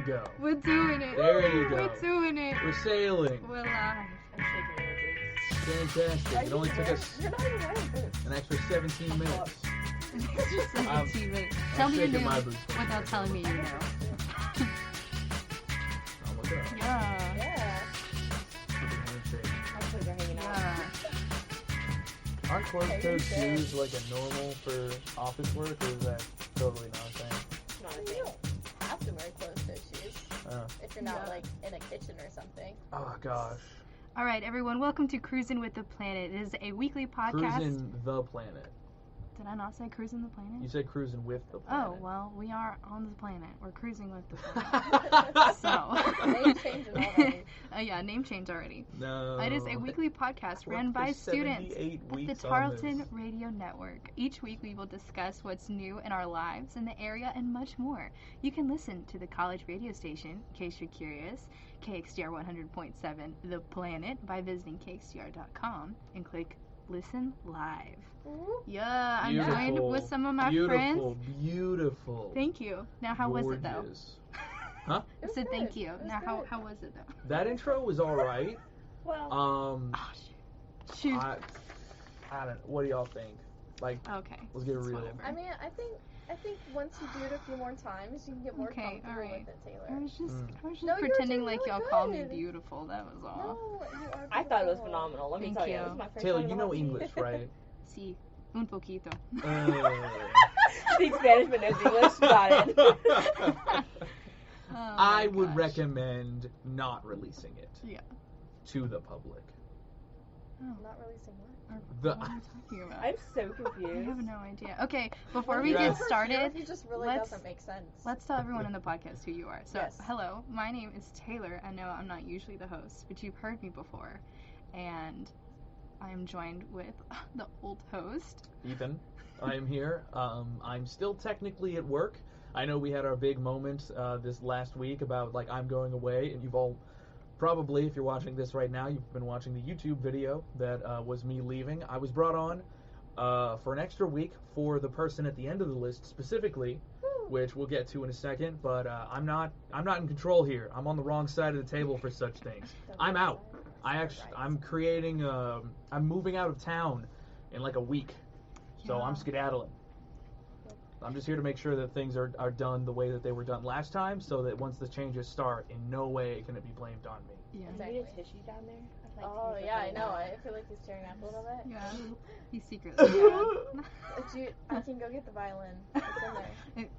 go. We're doing it. There you go. We're doing it. We're sailing. We're live. I'm shaking my boots. Fantastic. It only took us You're not even wearing boots. an extra 17 minutes. It's just 17 minutes. Tell I'm me you shaking knew my boots. without telling me you know. Oh, look at that. Yeah. Yeah. Keep your handshake. My toes are hanging out. Yeah. Aren't closed-toed shoes like a normal for office work, or is that totally not a thing? It's not a thing. You don't have to wear closed-toe shoes if you're not like in a kitchen or something. Oh gosh. All right, everyone. Welcome to Crusin with the Planet. It is a weekly podcast. Cruising the planet. Did I not say Crusin the Planet? You said cruising with the planet. Oh, well, we are on the planet. We're cruising with the planet. So. Name change and already. Yeah, name change already. No. It is a weekly podcast ran by students at the Tarleton Radio Network. Each week we will discuss what's new in our lives, in the area, and much more. You can listen to the college radio station, in case you're curious, KXTR 100.7 The Planet, by visiting KXTR.com and click Listen Live. Ooh. Yeah, I'm Beautiful. joined with some of my friends. Beautiful. Thank you. Now, how was it, though? Gorgeous. Huh? I said good. thank you. It was Now, good. how was it, though? That intro was alright. Well, Oh, shoot. I don't. What do y'all think? Like, Okay. let's get real. Whatever. I mean, I think once you do it a few more times, you can get more Okay, comfortable alright. with it, Taylor. I was just No, you were pretending doing like really y'all called me good. beautiful. That was all. No, you are I thought it was beautiful. phenomenal. Let me Thank tell you. you. This is my first Taylor, time you on know the English, right? Sí, un poquito. Speak Spanish but knows English. Got it. Oh I my would gosh. recommend not releasing it Yeah. to the public. Oh, Not releasing what? The- what are you talking about? I'm so I confused. have no idea. Okay, before Well, we you get Yeah. never hear started, if it just really let's- doesn't make sense. let's tell everyone in the podcast who you are. So, Yes. hello, my name is Taylor. I know I'm not usually the host, but you've heard me before. And I am joined with the old host. Ethan, I am here. I'm still technically at work. I know we had our big moment this last week about like I'm going away, and you've all probably, if you're watching this right now, you've been watching the YouTube video that was me leaving. I was brought on for an extra week for the person at the end of the list specifically, which we'll get to in a second. But I'm not in control here. I'm on the wrong side of the table for such things. I'm out. I'm creating. I'm moving out of town in like a week, so Yeah. I'm skedaddling. I'm just here to make sure that things are done the way that they were done last time, so that once the changes start, in no way can it be blamed on me. Yeah. Do you need a tissue down there? I'd like Oh to use yeah, I it. know. I feel like he's tearing up a little bit. Yeah. He's secretly I can go get the violin. It's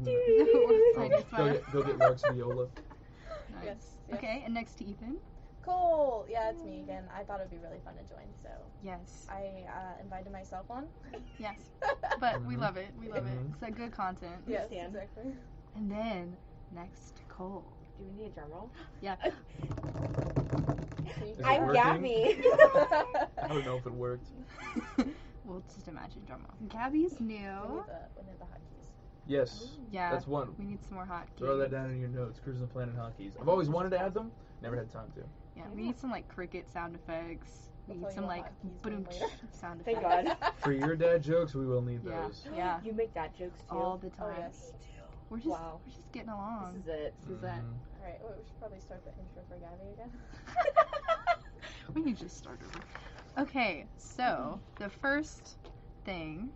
in there. Go get Lark's viola. Nice. Yes, yes. Okay, and next to Ethan. Cool. Yeah, it's me again. I thought it'd be really fun to join, so Yes. I invited myself on. Yes. But we Mhm. love it. We love it. Mhm. It's a good content. Yes, Understand. exactly. And then next to Cole. Do we need a drum roll? Yeah. Is it I'm working? Gabby. I don't know if it worked. We'll just imagine drum roll. Gabby's new. We need the hotkeys. Yes, Yeah. that's one. We need some more hot Throw that keys. down in your notes. Cruising the Planet hotkeys. I've always wanted to add them. Never had time to. Yeah, we need some like cricket sound effects. We I'll need tell some you what like hotkeys boom mean later. sound Thank effects. God. For your dad jokes, we will need Yeah. those. Yeah. You make that jokes too. All the Oh time. yes. We're just Wow. we're just getting along. This is it. This is it. Mhm. Alright, well, we should probably start the intro for Gabby again. We need to just start over. Okay, so the first thing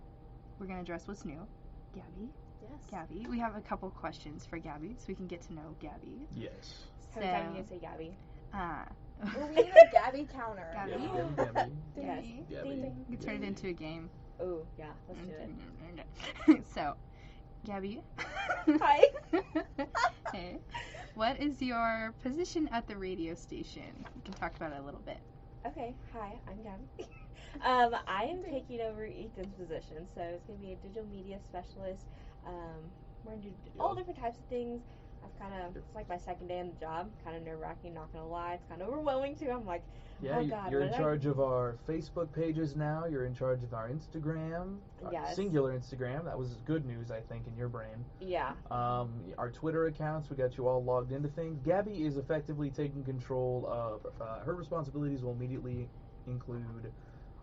we're gonna address what's new. Gabby. Yes. Gabby. We have a couple questions for Gabby so we can get to know Gabby. Yes. So How many times do you say Gabby? Well, we need a Gabby counter. Gabby. Gabby, Gabby, Yes. Gabby. We can turn it into a game. Oh, yeah. Let's do it. So, Gabby. Hi. Hey. What is your position at the radio station? We can talk about it a little bit. Okay. Hi, I'm Gabby. I am taking over Ethan's position, so it's going to be a digital media specialist. We're going to do all different types of things. It's like my second day on the job. Kind of nerve-wracking, not going to lie. It's kind of overwhelming, too. I'm like, Yeah, oh, God, you're what in did I charge of our Facebook pages now. You're in charge of our Instagram. Our Yes. singular Instagram. That was good news, I think, in your brain. yeah. Our Twitter accounts, we got you all logged into things. Gabby is effectively taking control of her responsibilities will immediately include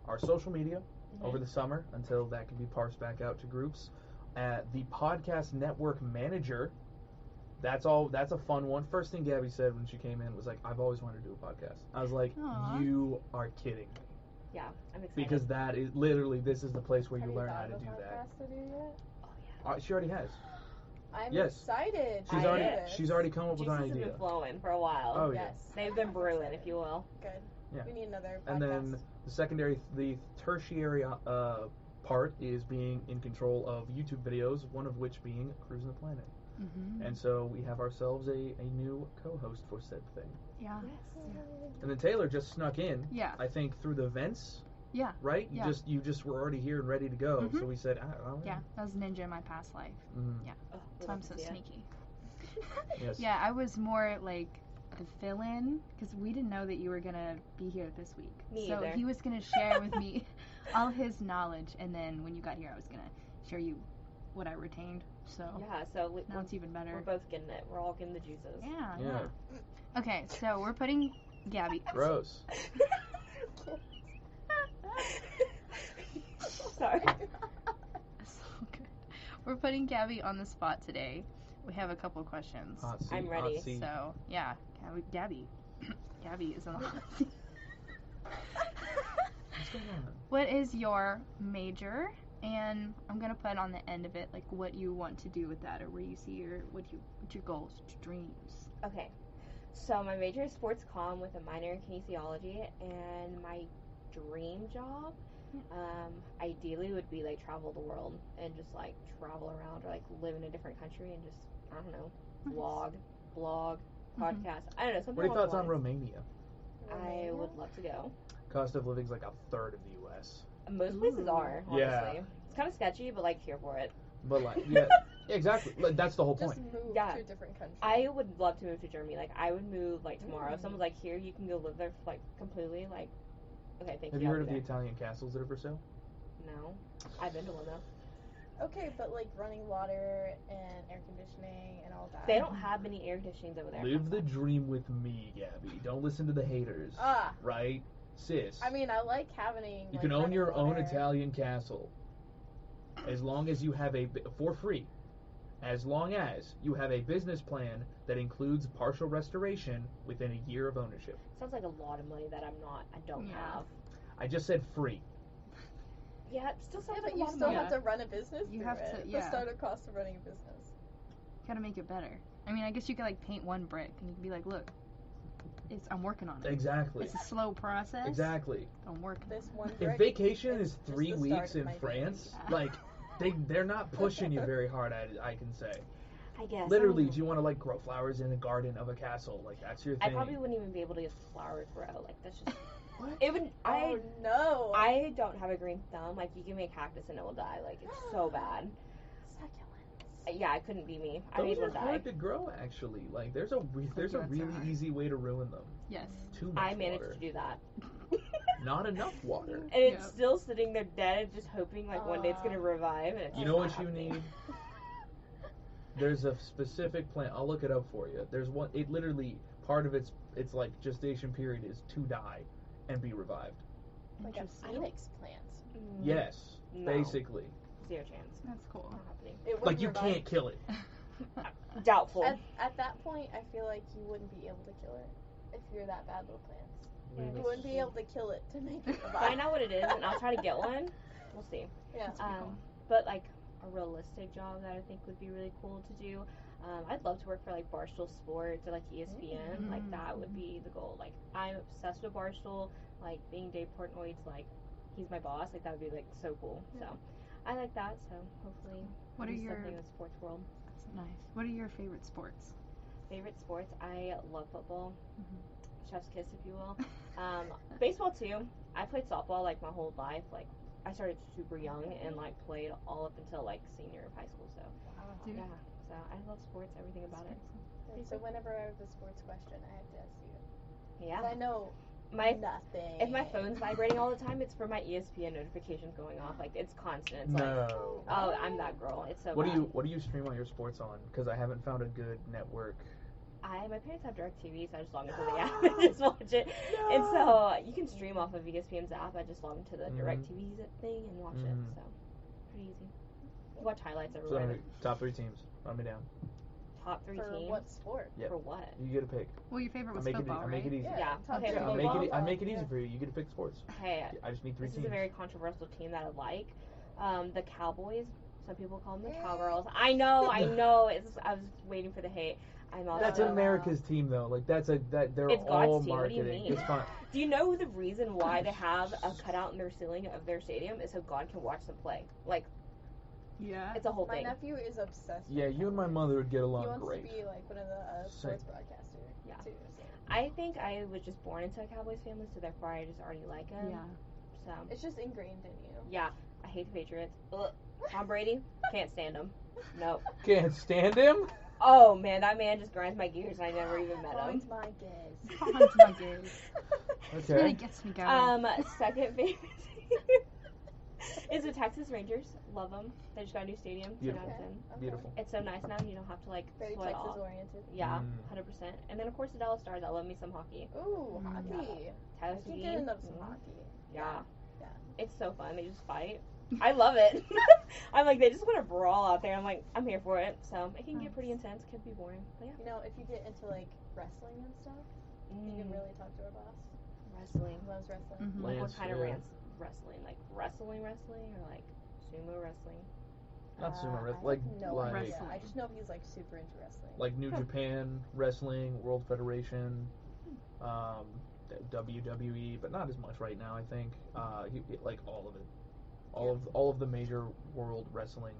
our social media over the summer until that can be parsed back out to groups. The podcast network manager that's all. That's a fun one. First thing Gabby said when she came in was like, "I've always wanted to do a podcast." I was like, Aww. "You are kidding me." Yeah, I'm excited. Because that is literally, this is the place where you learn how to do that. Have you thought of a podcast to do yet? Oh, yeah. She already has. I'm Yes. excited. She's already come up with an Juices idea. have been flowing for a while. Oh yeah. Yes. They've been brewing, if you will. Good. Yeah. We need another podcast. And then the tertiary part is being in control of YouTube videos, one of which being Crusin The Planet. Mm-hmm. And so we have ourselves a new co-host for said thing. Yeah. Yes. And then Taylor just snuck in. Yeah. I think through the vents. Yeah. Right? Yeah. You just were already here and ready to go. Mhm. So we said, Yeah, that was ninja in my past life. Yeah. Oh, So I'm so sneaky. Yes. Yeah, I was more like the fill-in because we didn't know that you were gonna be here this week. Me so either. he was gonna share with me all his knowledge, and then when you got here, I was gonna share you what I retained. So Yeah, so now it's even we're better. both getting it. We're all getting the juices. Yeah. Okay, so we're putting Gabby. Gross. Sorry. So good. We're putting Gabby on the spot today. We have a couple questions. Hot seat, I'm ready. hot seat. So yeah, Gabby is on the hot seat. What's going on? What is your major? And I'm gonna put on the end of it like what you want to do with that, or where you see what's your goals, what's your dreams. Okay. So my major is sports comm with a minor in kinesiology, and my dream job, ideally would be like travel the world and just like travel around or like live in a different country and just, I don't know, Nice. blog, podcast. I don't know, something What are your along thoughts on the lines. Romania? I would love to go. Cost of living's like a third of the U.S. Most places are, honestly. Yeah. It's kind of sketchy, but like here for it. But like, yeah, exactly. Like, that's the whole point. Just move Yeah. to a different country. I would love to move to Germany. Like, I would move like tomorrow. If someone's like, here, you can go live there like completely. Like, okay, thank Have you. you I'll heard of be the there. Italian castles that are for sale? No, I've been to one though. Okay, but like running water and air conditioning and all that. They don't have many air conditionings over there. Live the dream with me, Gabby. Don't listen to the haters. Ah. Right? Sis. I mean, I like having. you like, can own running your own water. Italian castle. As long as you have for free. As long as you have a business plan that includes partial restoration within a year of ownership. Sounds like a lot of money that I don't Yeah. have. I just said free. Yeah, it still sounds Yeah, like but a you lot of still money. have to run a business. You through have it. to- The yeah. startup cost of running a business. Gotta make it better. I mean, I guess you could like paint one brick and you could be like, look, I'm working on it. Exactly. It's a slow process. Exactly. I'm working. This one. If brick vacation is is just 3 the start weeks of in my day. France, Yeah. like they're not pushing you very hard at it, I can say. I guess. Literally, I do you want to like grow flowers in the garden of a castle? Like that's your thing. probably wouldn't even be able to get flowers grow. Like that's just. What? It would. Oh no. I don't have a green thumb. Like you give me a cactus and it will die. Like it's so bad. Succulents. Yeah, it couldn't be me. I Those made are one die. hard to grow, actually. Like there's a Succulents are really hard. easy way to ruin them. Yes. Too much I managed water. to do that. Not enough water. And it's Yeah. still sitting there dead, just hoping like one day it's gonna revive. And it's You just know not what you happening. need? There's a specific plant. I'll look it up for you. There's one. It literally part of its like gestation period is to die and be revived. Like a Interesting. phoenix plant. Yes, No. basically. Zero chance. That's cool. Not happening. It Like wouldn't you revive- can't kill it. Doubtful. At that point, I feel like you wouldn't be able to kill it if you're that bad with plants. We You would- wouldn't be able to kill it to make it revive. Find out what it is, and I'll try to get one. We'll see. Yeah. But like a realistic job that I think would be really cool to do. I'd love to work for like Barstool Sports or like ESPN. Like that would be the goal. Like I'm obsessed with Barstool. Like being Dave Portnoy's like he's my boss. Like that would be like so cool. So I like that. So hopefully What are do your something in the sports world. That's nice. What are your favorite sports? Favorite sports? I love football. Mhm. Chef's kiss, if you will. Baseball too. I played softball like my whole life. Like I started super young and like played all up until like senior of high school. So Dude. yeah. So I love sports. Everything about it. And so whenever I have a sports question, I have to ask you. 'Cause Yeah. I know My nothing. if my phone's vibrating all the time, it's for my ESPN notifications going off. Like it's constant. It's like No. oh, I'm that girl. It's so What bad. do you stream all your sports on? Because I haven't found a good network. My parents have DirecTV, so I just log into the app and just watch it. And so you can stream off of ESPN's app. I just log into the DirecTV thing and watch it. So pretty easy. Watch highlights So everywhere. top 3 teams. Run me down. top 3 For teams. what sport? Yep. For what? You get to pick. Well, your favorite was I football, make it easy. Yeah. Okay. Yeah, I make it easy for you. You get to pick sports. Hey, I just need 3 this teams. is a very controversial team that I like. The Cowboys. Some people call them the Cowgirls. I know. I was waiting for the hate. I'm also. That's America's team, though. Like they're It's all God's team. What do you marketing. mean? It's fine. Do you know the reason why they have a cutout in their ceiling of their stadium is so God can watch them play? Like, Yeah. it's a whole My thing. nephew is obsessed. Yeah, with you and my Cowboys. mother would get He along wants great. to be like one of the sports broadcasters. Yeah. Too, so. I think I was just born into a Cowboys family, so therefore I just already like them. Yeah. So It's just ingrained in you. yeah, I hate the Patriots. Ugh. Tom Brady, can't stand him. Nope. Can't stand him. Oh man, that man just grinds my gears, and I never even met him. Grinds my gears. Grinds my gears. This Okay. really gets me going. Second favorite is the Texas Rangers. Love them. They just got a new stadium. 10 Beautiful. out of 10. Okay. Beautiful. It's so nice now. You don't have to like Very sweat Texas off. oriented. Yeah, Mm. 100%. And then of course the Dallas Stars. I love me some hockey. Ooh, Mm. hockey. Tyler I can't Seguin. get enough some Mhm. hockey. Yeah. Yeah. It's so fun. They just fight. I love it. I'm like, they just want to brawl out there. I'm like, I'm here for it. So it can get pretty intense. Could be boring. But yeah. You know, if you get into like wrestling and stuff, you can really talk to our boss. Wrestling. He loves wrestling. Mhm. Like what Lance, kind of yeah. wrestling? Like wrestling or like sumo wrestling? Not sumo I wrestling. Like have no like idea. Wrestling. I just know he's like super into wrestling. like New Japan Wrestling, World Federation, WWE, but not as much right now. I think like all of it, all of the major world wrestling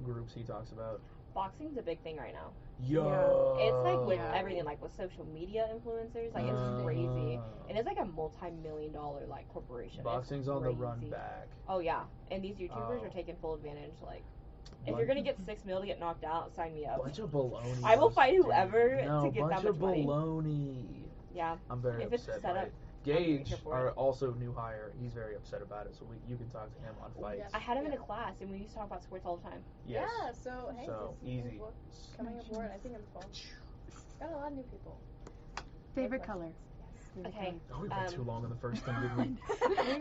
groups he talks about. Boxing's a big thing right now. Yo, It's like with Yeah. everything, like with social media influencers, like it's crazy. And it's like a multi-million-dollar like corporation. It's Boxing's on the run crazy. back. Oh yeah, and these YouTubers Oh. are taking full advantage. Like, if Bun- you're gonna get $6 million to get knocked out, sign me up. Bunch of baloney. I will those fight dudes. whoever No, to get bunch that of much money. baloney. Yeah, I'm very If it's upset set by up, it. Gage, here for are it. also new hire. He's very upset about it, so you can talk to him on fights. yeah. I had him in a class, and we used to talk about sports all the time. Yes. Yeah, so hey, So, this easy. book coming aboard. I think it's fun. Got a lot of new people. Favorite Good color. Favorite Okay. Oh, we went too long on the first thing, didn't we?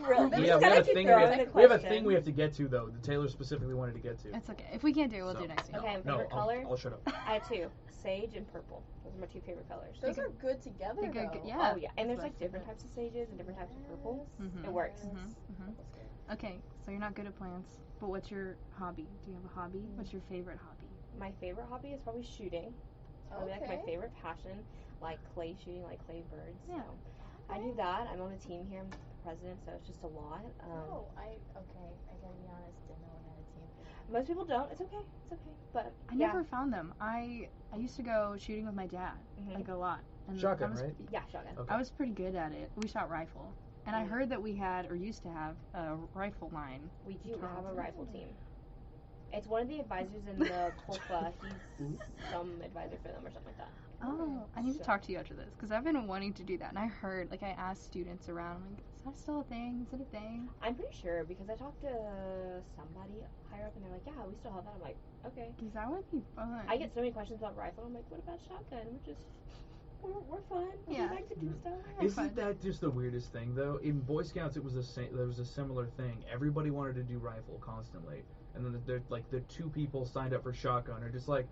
We really, Yeah, we have a thing. We have a thing we we have to get to though. That Taylor specifically wanted to get to. It's okay. If we can't do it, we'll So- do next week. Okay, No, favorite color. I'll shut up. I have 2: sage and purple. Those are my 2 favorite colors. Those are good together, They go though. good- yeah. Oh yeah, and there's That's like what I different figured. types of sages and different types of purple. Mhm. It works. Okay, so you're not good at plants, but what's your hobby? Do you have a hobby? What's your favorite hobby? My favorite hobby is probably shooting. It's probably like my Okay. favorite passion, like clay shooting, like clay birds. Yeah. So I do that. I'm on a team here. I'm the president, so it's just a lot. Oh, I gotta be honest, didn't know I had a team. Most people don't. It's okay. It's okay. But I yeah. never found them. I used to go shooting with my dad, Mhm. like a lot. And Shotgun, I was, right? Yeah, shotgun. Okay. I was pretty good at it. We shot rifle. And I heard that we had, or used to have, a rifle line. We do have a Tarleton. rifle team. It's one of the advisors in the Polka. He's some advisor for them or something like that. Oh, I need to So- talk to you after this, because I've been wanting to do that. And I heard, like, I asked students around, I'm like, is that still a thing? Is it a thing? I'm pretty sure because I talked to somebody higher up and they're like, yeah, we still have that. I'm like, okay. Because that would be fun. I get so many questions about rifle. I'm like, what about shotgun? We're fun. Yeah. We like to do stuff. Isn't that just the weirdest thing though? In Boy Scouts, it was there was a similar thing. Everybody wanted to do rifle constantly, and then the 2 people signed up for shotgun are just like,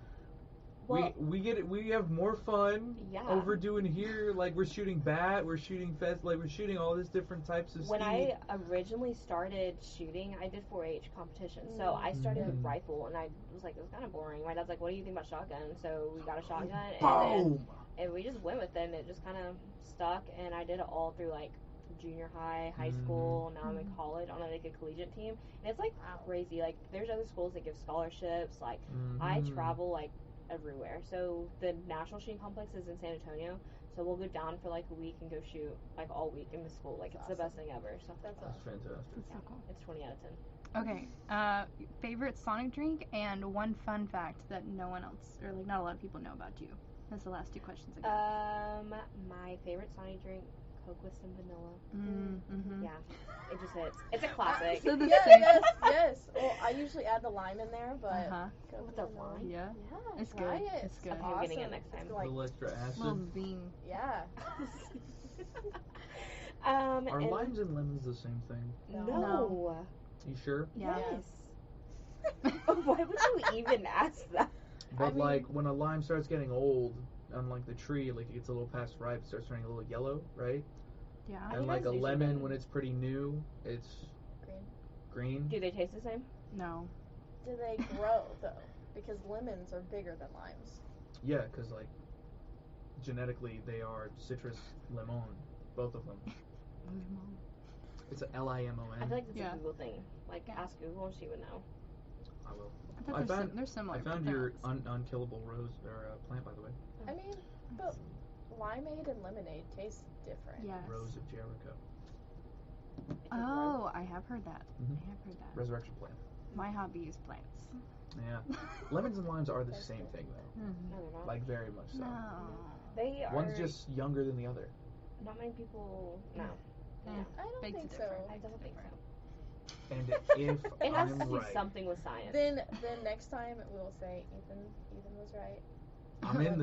Well- we have more fun Yeah. over doing here. Like we're shooting bat, we're shooting like we're shooting all these different types of. When speed. I originally started shooting, I did 4-H competitions. So I started with Mm. rifle, and I was like, it was kind of boring. My dad's like, what do you think about shotgun? So we got a shotgun, Boom! and we just went with it, and it just kind of stuck. And I did it all through like junior high, high school. Now I'm in college on like a collegiate team, and it's like crazy. Like there's other schools that give scholarships. Like I Mhm. travel like everywhere. So the National Shooting Complex is in San Antonio. So we'll go down for like a week and go shoot like all week in the school. Like it's the best thing ever. So That's That's awesome. fantastic. That's so cool. it's 20 out of 10. Okay, favorite Sonic drink and one fun fact that no one else, or like not a lot of people know about you. That's the last 2 questions I got. My favorite Sonic drink, Coke with some vanilla. Mm-hmm. Yeah, it just hits. It's a classic. So the Yeah, same. yes. Well, I usually add the lime in there, but Uh-huh. go With the vanilla. lime? Yeah. Yeah, It's try good. it. It's good. Okay, I'm getting it awesome. next It's time. A like, little extra acid. Little zing. yeah. Are and limes and lemons the same thing? no. You sure? Yeah. Yes. Why would you even ask that? But like when a lime starts getting old on like the tree, like it gets a little past ripe, it starts turning a little yellow, right? Yeah. And like a lemon when it's pretty new, it's green. Do they taste the same? No. Do they grow though? Because lemons are bigger than limes. Yeah, because like genetically they are citrus limon, both of them. It's a Limon. I feel like it's a Google thing. Like ask Google and she would know. I will. I thought they're similar. I found your unkillable rose or plant, by the way. I mean, but limeade and lemonade taste different. Yes. Rose of Jericho. Oh, I have heard that. Mm-hmm. I have heard that. Resurrection plant. My hobby is plants. Yeah. Lemons and limes are the same thing, though. Mm-hmm. No, they're not. Like, very much so. No. They are. One's just younger than the other. Not many people. No. Yeah. I don't think so. I don't think so. And if it has I'm to be right, something with science. Then next time we'll say Ethan was right. I'll be in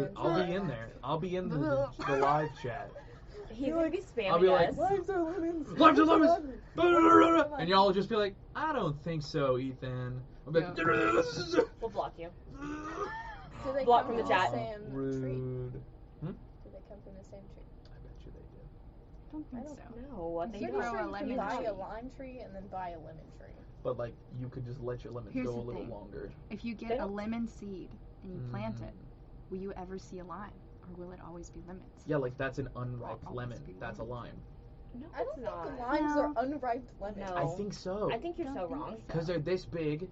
there. I'll be in the live chat. He's gonna be spamming I'll be like, us. limes are lemons. Limes are lemons. And y'all will just be like, I don't think so, Ethan. I'll be like, we'll block you. Do they block come from the chat. Same Rude. tree? Hmm? Do they come from the same tree? I bet you they do. I don't think so. know what they I'm grow. pretty sure a you lemon can buy tree. a lime tree and then buy a lemon tree. But like, you could just let your lemons Here's go a the little thing. longer. If you They get a don't- lemon seed and you plant it, will you ever see a lime? Or will it always be lemons? Yeah, like that's an unripe Always lemon. be That's a lime. No, I don't it's not. think limes No. are unripe lemons. No. I think so. I think you're so Don't think wrong. Because they're this big,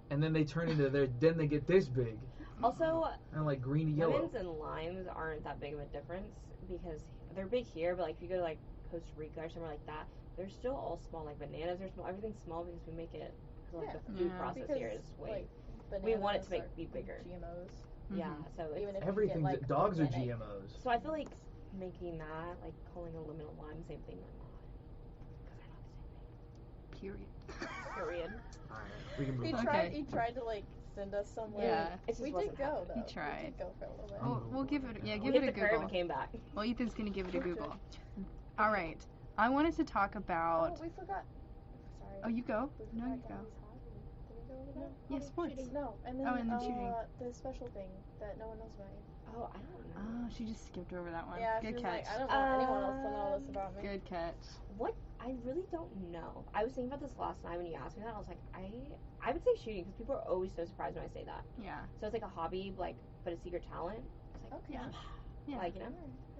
and then they turn into then they get this big, Also, and like greeny yellow. lemons and limes aren't that big of a difference because they're big here, but like if you go to like Costa Rica or somewhere like that, they're still all small. Like bananas are small. Everything's small because we make it. Cause, like the food Yeah. process Because, here is way. like, We want it to bananas be bigger. GMOs. Yeah. Mhm. So it's, Even if Everything. you get, like, Dogs are organic. GMOs. so I feel like making that like calling a lemon a lime same thing or not because they're not Period. the same thing. Period. All right, we can move He on. tried. Okay. He tried to like send us somewhere. Yeah. It just We did wasn't go happening. though. He We tried. did go for a little bit. We'll give it. Yeah, We give hit it a the curve Google. and came back. Well, Ethan's gonna give it a Google. All right. I wanted to talk about. Oh, we forgot. Sorry. Oh, you go. We No, forgot you go. Gabby's hobby. Did we go over that? Yeah, Hobby sports. shooting? No, and then, Oh, and then shooting. the special thing that no one knows about you. Oh, I don't know. Oh, she just skipped over that one. Yeah, she Good was catch. like, I don't want anyone else to know this about me. Good catch. What? I really don't know. I was thinking about this last night when you asked me that. I was like, I would say shooting because people are always so surprised when I say that. Yeah. So it's like a hobby, like, but a secret talent. It's like, Okay. Yeah. Yeah. like, you know,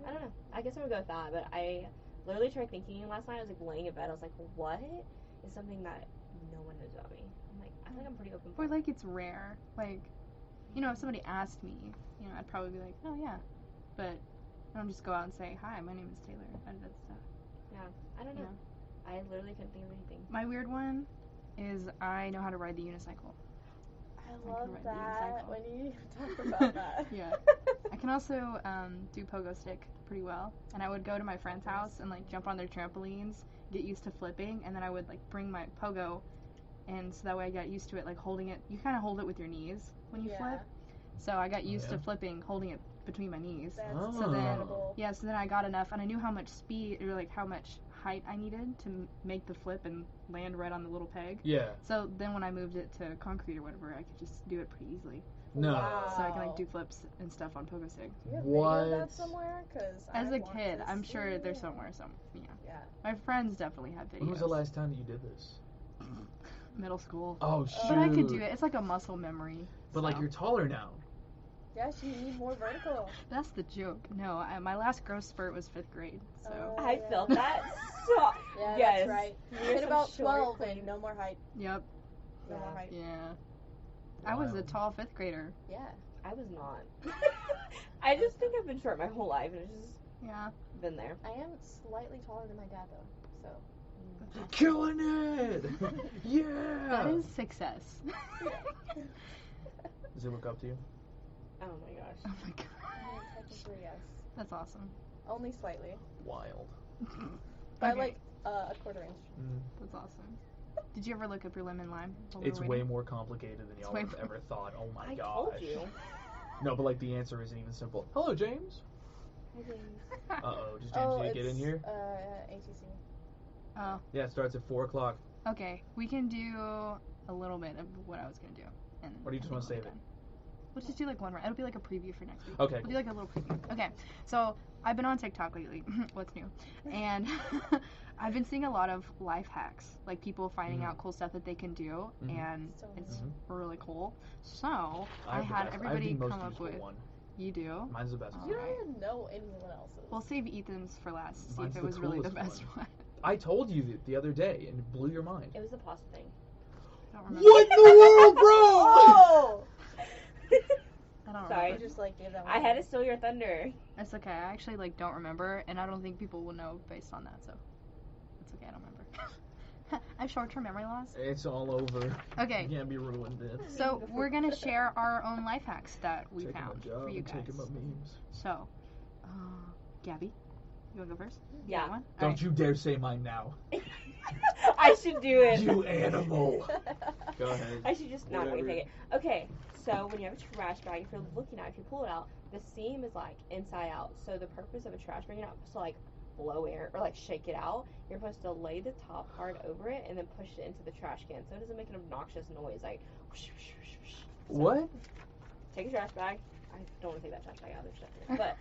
I don't know. I guess I would go with that. But I literally tried thinking last night. I was like laying in bed. I was like, what is something that no one knows about me? I'm like, I think I'm pretty open. Or like it's rare. Like, you know, if somebody asked me, you know, I'd probably be like, oh yeah, but I don't just go out and say, hi, my name is Taylor. I do that stuff. Yeah, I don't know. Yeah. I literally couldn't think of anything. My weird one is I know how to ride the unicycle. I I love can ride the that unicycle. when you talk about that. Yeah. I can also do pogo stick pretty well. And I would go to my friend's house and like jump on their trampolines, get used to flipping, and then I would like bring my pogo, and so that way I got used to it, like holding it. You kind of hold it with your knees when you flip. So I got used to flipping, holding it between my knees. That's Oh. So then, incredible. yeah, so then I got enough, and I knew how much speed, or like how much height I needed to make the flip and land right on the little peg. Yeah. So then when I moved it to concrete or whatever, I could just do it pretty easily. No. Wow. So I can like do flips and stuff on pogo stick. Do you have What? video of that somewhere? Cause As I a want kid, to I'm sure see there's it. somewhere. Yeah. Yeah. My friends definitely have videos. When was the last time that you did this? Middle school. Oh shoot. But I could do it. It's like a muscle memory. But like so. you're taller now. Yes, you need more vertical. That's the joke. No, my last growth spurt was 5th grade. So. Oh. I yeah. felt that. So, Yeah, yes. that's right. You're Hit some about short 12 thing. and no more height. Yep. No more Yeah. height. Yeah. I was a Wild. tall 5th grader. Yeah. I was not. I just think I've been short my whole life, and it's just Yeah. been there. I am slightly taller than my dad though, so. Killing it! Yeah! That is success. Does he look up to you? Oh my gosh. Oh my god. Technically, yes. That's awesome. Only slightly. Wild. By Okay. like a quarter inch. That's awesome. Did you ever look up your lemon lime? while we It's were way waiting? more complicated than y'all way have more- ever thought. Oh my I gosh. told you. No, but like the answer isn't even simple. Hello, James. Uh-oh, does James need to get in here? ATC. Oh, Yeah, it starts at 4 o'clock. okay. We can do a little bit of what I was gonna do. And Or do you just I wanna think save we'll be Let's just do like one round. It'll be like a preview for next week. Okay. We'll do like a little preview. Okay. So I've been on TikTok lately. What's new? And I've been seeing a lot of life hacks, like people finding out cool stuff that they can do, and it's really cool. So I had everybody come up with. One. You do? Mine's the best one. You don't even know anyone else's. We'll save Ethan's for last. See Mine's if it was really the best one. I told you the other day, and it blew your mind. It was the pasta thing. I don't remember. What in the world, bro? Oh! I don't Sorry. remember. Just like gave that one. I had to steal your thunder. It's okay. I actually like don't remember, and I don't think people will know based on that. So it's okay. I don't remember. I have short-term memory loss. It's all over. Okay. You can't be ruined, it. So we're gonna share our own life hacks that we found for you guys. Taking my memes. So, Gabby, you wanna go first? Yeah. One? Don't you dare say mine now. I should do it. You animal. Go ahead. I should just not wait. Take it. Okay. So when you have a trash bag, if you're looking at it, if you pull it out, the seam is like inside out. So the purpose of a trash bag, you're not supposed to like blow air or like shake it out. You're supposed to lay the top part over it and then push it into the trash can so it doesn't make an obnoxious noise like whoosh, whoosh, whoosh, whoosh. So, What? take a trash bag. I don't want to take that trash bag out. There's stuff in it. But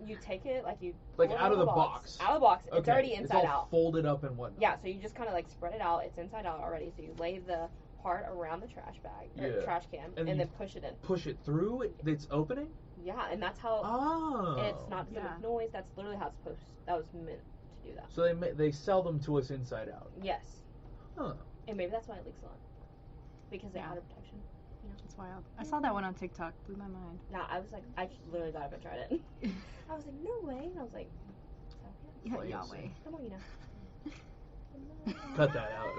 you take it like you Like pull it out of the box. Out of the box. Okay. It's already It's inside all out. folded up and whatnot. Yeah, so you just kind of like spread it out. It's inside out already. So you lay the part around the trash bag or trash can And and you then push it in. Push it through its opening? Yeah, and that's how Oh. it's not to make noise. That's literally how it's supposed. That was meant to do that. So they sell them to us inside out. Yes. Huh. And maybe that's why it leaks a lot. Because they added protection. You know? That's wild. I saw that one on TikTok. Blew my mind. Nah, I was like, I literally got up and tried it. I was like, no way. And I was like, Yeah, Crazy. Yahweh. come on, you know. Cut that out.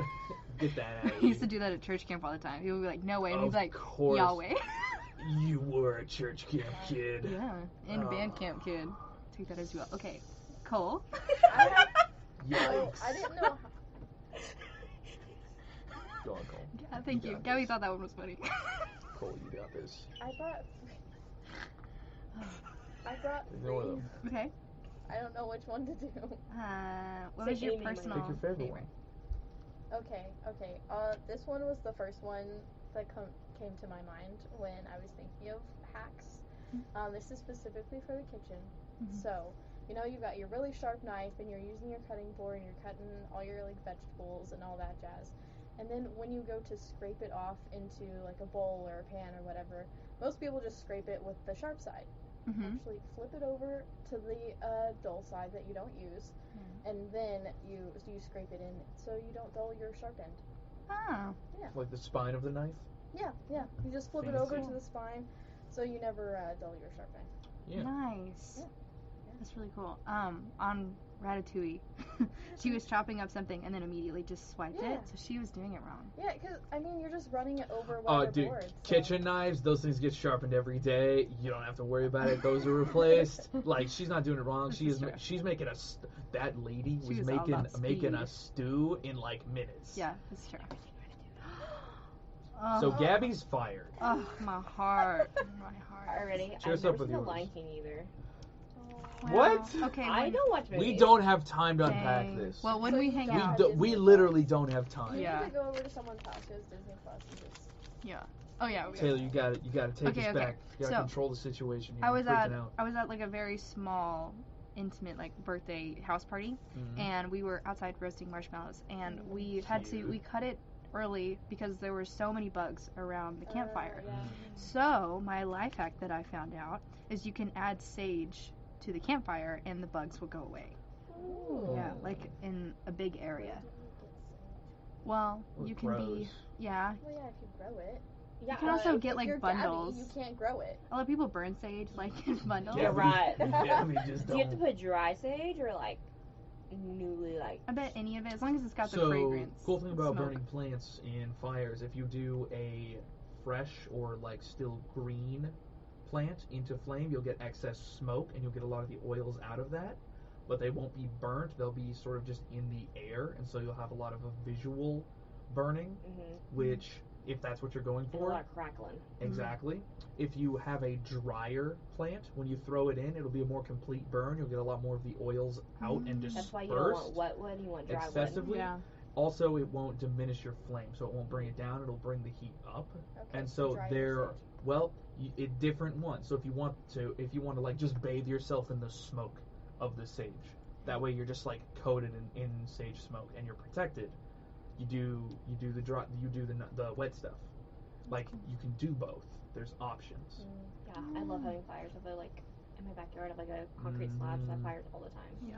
Get that out. He used to do that at church camp all the time. He would be like, no way. And he's like, course. Yahweh. You were a church camp kid. Yeah. And band camp kid. Take that as well. Okay. Cole. Yikes. I didn't know. Go on, Cole. Yeah, thank you. Gabby thought that one was funny. Cole, you got this. I brought Ignore them. Okay. I don't know which one to do. What Say was your any one. personal Pick your favorite one. Okay. This one was the first one that came to my mind when I was thinking of hacks. This is specifically for the kitchen. So, you know, you've got your really sharp knife and you're using your cutting board and you're cutting all your like vegetables and all that jazz. And then when you go to scrape it off into like a bowl or a pan or whatever, most people just scrape it with the sharp side. Actually flip it over to the dull side that you don't use, and then you scrape it in so you don't dull your sharp end. Oh. Yeah. Like the spine of the knife? Yeah. You just flip it over to the spine so you never dull your sharp end. Yeah. Nice. Yeah. That's really cool. On Ratatouille, she was chopping up something and then immediately just swiped it, so she was doing it wrong. Yeah, because, I mean, you're just running it over one Dude, board. So. kitchen knives, those things get sharpened every day. You don't have to worry about it. Those are replaced. Like, she's not doing it wrong. She's making that lady was making a stew in like minutes. Yeah, that's true. So Gabby's fired. Oh, my heart. My heart. Already. Cheers I've up never with seen The yours. Lion King either. What? Okay. I don't watch movies. We don't have time to unpack this. Well, when we hang out. We literally don't have time. You need to go over to someone's house who has Disney Plus and just... Yeah. Oh yeah. Taylor, you got to take us back. You got to So, control the situation. Here. I was freaking at like a very small, intimate like birthday house party, and we were outside roasting marshmallows, and we cut it early because there were so many bugs around the campfire. So my life hack that I found out is you can add sage to the campfire and the bugs will go away. Ooh. Yeah, like in a big area. Well, you can be Well, yeah, if you grow it. Yeah, you can also get If like you're bundles. Gabby, you can't grow it. A lot of people burn sage like in bundles. Yeah, right. Gabby just Do you have to don't. put dry sage or like newly like? I bet any of it, as long as it's got the So, fragrance. cool thing about smoke. burning plants in fires, if you do a fresh or like still green plant into flame, you'll get excess smoke and you'll get a lot of the oils out of that, but they won't be burnt. They'll be sort of just in the air, and so you'll have a lot of a visual burning, which, if that's what you're going And a for, lot of crackling. exactly. If you have a drier plant, when you throw it in, it'll be a more complete burn. You'll get a lot more of the oils out and dispersed. That's why you don't want wet wood, you want dry wood. Excessively. Yeah. Also, it won't diminish your flame, so it won't bring it down. It'll bring the heat up. Okay, And so dry they're, usage. well, different ones. So if you want to like just bathe yourself in the smoke of the sage, that way you're just like coated in sage smoke and you're protected. You do the wet stuff. Like you can do both. There's options. Yeah, I love having fires. Although like in my backyard, I have like a concrete slab, so I have fires all the time. Yeah.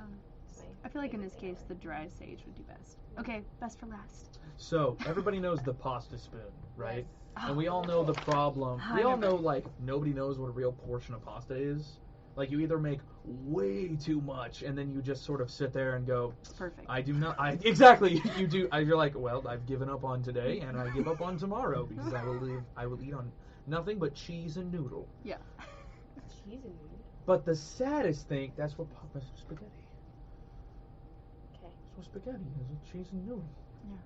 I feel like in this case, the dry sage would do best. Okay, best for last. So everybody knows the pasta spoon, right? Yes. And we all know the problem. We all know like nobody knows what a real portion of pasta is. Like you either make way too much and then you just sort of sit there and go, it's perfect. I do not. Exactly. You do. You're like, well, I've given up on today and I give up on tomorrow because I will eat on nothing but cheese and noodle. Yeah. Cheese and noodle. But the saddest thing, that's what spaghetti. Okay. That's what spaghetti is. Cheese and noodle. Yeah.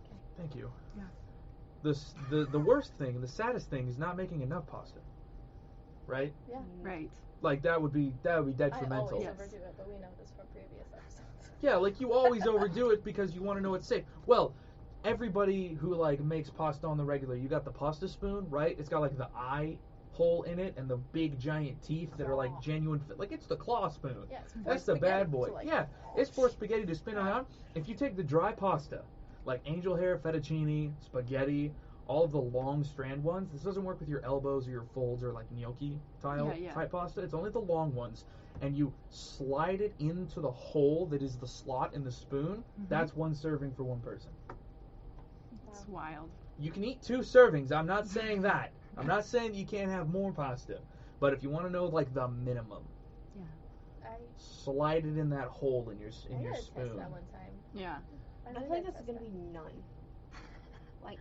Okay. Thank you. Yeah. The worst thing, the saddest thing is not making enough pasta. Right? Yeah. Right. Like that would be detrimental. I always overdo it, but we know this from previous episodes. Yeah, like you always overdo it because you want to know it's safe. Well, everybody who like makes pasta on the regular, you got the pasta spoon, right? It's got like the eye hole in it and the big giant teeth that are like genuine. Like it's the claw spoon. Yeah, that's the bad boy. Like, yeah, it's for spaghetti to spin around. If you take the dry pasta, like angel hair, fettuccine, spaghetti, all of the long strand ones, this doesn't work with your elbows or your folds or like gnocchi type pasta. It's only the long ones. And you slide it into the hole that is the slot in the spoon. That's one serving for one person. It's wild. You can eat 2 servings. I'm not saying that. I'm not saying that you can't have more pasta. But if you want to know like the minimum, slide it in that hole in your spoon. Test that one time. Yeah. I feel like that's gonna be none. Like.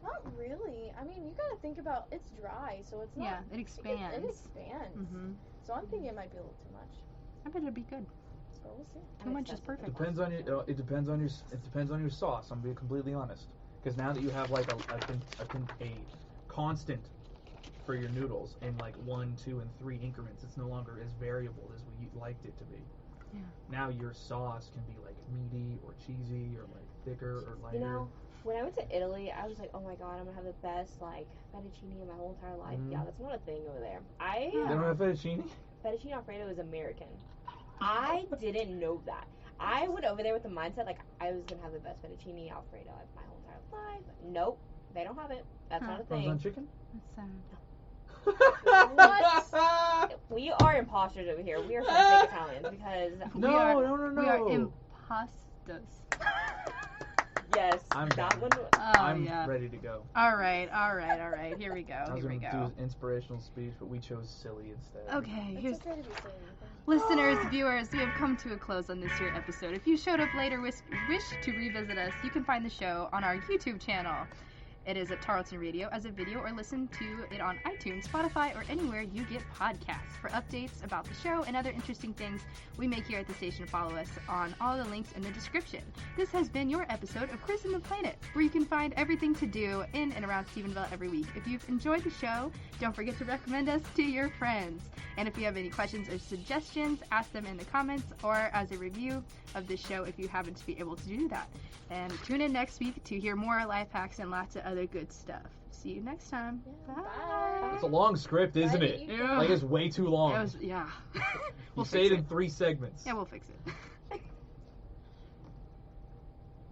Not really. I mean, you gotta think about it's dry, so it's not. Yeah, it expands. It expands. So I'm thinking it might be a little too much. I bet it'd be good. So we'll see. Too much is perfect. Depends on your. It depends on your sauce. I'm being completely honest. Because now that you have like a constant for your noodles in like 1, 2, and 3 increments, it's no longer as variable as we liked it to be. Yeah. Now your sauce can be like meaty or cheesy or like thicker or lighter. You know, when I went to Italy, I was like, oh my god, I'm gonna have the best like fettuccine in my whole entire life. Yeah, that's not a thing over there. They don't have fettuccine? Fettuccine Alfredo is American. I didn't know that. I went over there with the mindset like I was gonna have the best fettuccine Alfredo of my whole entire life. Nope, they don't have it. That's not a thing. Parmesan chicken? That's sad. What? We are imposters over here. We are some fake Italians because no. We are imposters. Yes, I'm that one. I'm ready to go. All right. Here we go. I was going to do an inspirational speech, but we chose silly instead. Okay, It's okay to be silly. Listeners, viewers, we have come to a close on this here episode. If you showed up later, wish to revisit us, you can find the show on our YouTube channel. It is at Tarleton Radio as a video, or listen to it on iTunes, Spotify, or anywhere you get podcasts. For updates about the show and other interesting things we make here at the station, follow us on all the links in the description. This has been your episode of Crusin The Planet, where you can find everything to do in and around Stephenville every week. If you've enjoyed the show, don't forget to recommend us to your friends. And if you have any questions or suggestions, ask them in the comments or as a review of the show if you happen to be able to do that. And tune in next week to hear more life hacks and lots of other good stuff. See you next time. Yeah, bye. It's a long script, isn't it? Yeah. Like it's way too long. Yeah. You say it in 3 segments. Yeah, we'll fix it.